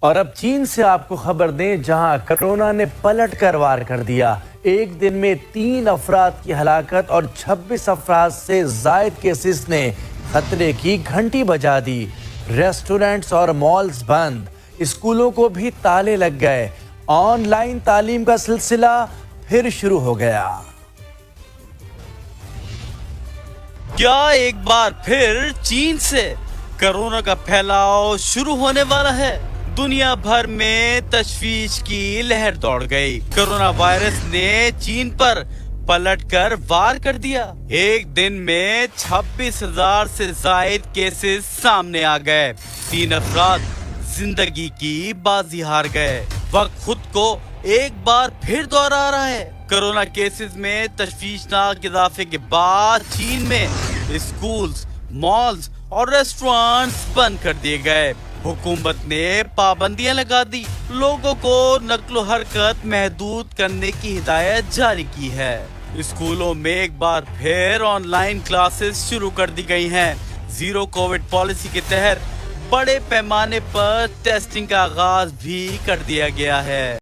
اور اب چین سے آپ کو خبر دیں، جہاں کرونا نے پلٹ کر وار کر دیا۔ ایک دن میں 3 افراد کی ہلاکت اور 26 افراد سے زائد کیسز نے خطرے کی گھنٹی بجا دی۔ ریسٹورنٹس اور مالز بند، اسکولوں کو بھی تالے لگ گئے۔ آن لائن تعلیم کا سلسلہ پھر شروع ہو گیا۔ کیا ایک بار پھر چین سے کرونا کا پھیلاؤ شروع ہونے والا ہے؟ دنیا بھر میں تشویش کی لہر دوڑ گئی۔ کرونا وائرس نے چین پر پلٹ کر وار کر دیا۔ ایک دن میں 26,000 سے زائد کیسز سامنے آ گئے۔ 3 افراد زندگی کی بازی ہار گئے۔ وقت خود کو ایک بار پھر دوہرا رہا ہے۔ کرونا کیسز میں تشویشناک اضافے کے بعد چین میں اسکولز، مالز اور ریسٹورانٹس بند کر دیے گئے۔ حکومت نے پابندیاں لگا دی، لوگوں کو نقل و حرکت محدود کرنے کی ہدایت جاری کی ہے۔ اسکولوں میں ایک بار پھر آن لائن کلاسز شروع کر دی گئی ہیں۔ زیرو کووڈ پالیسی کے تحت بڑے پیمانے پر ٹیسٹنگ کا آغاز بھی کر دیا گیا ہے۔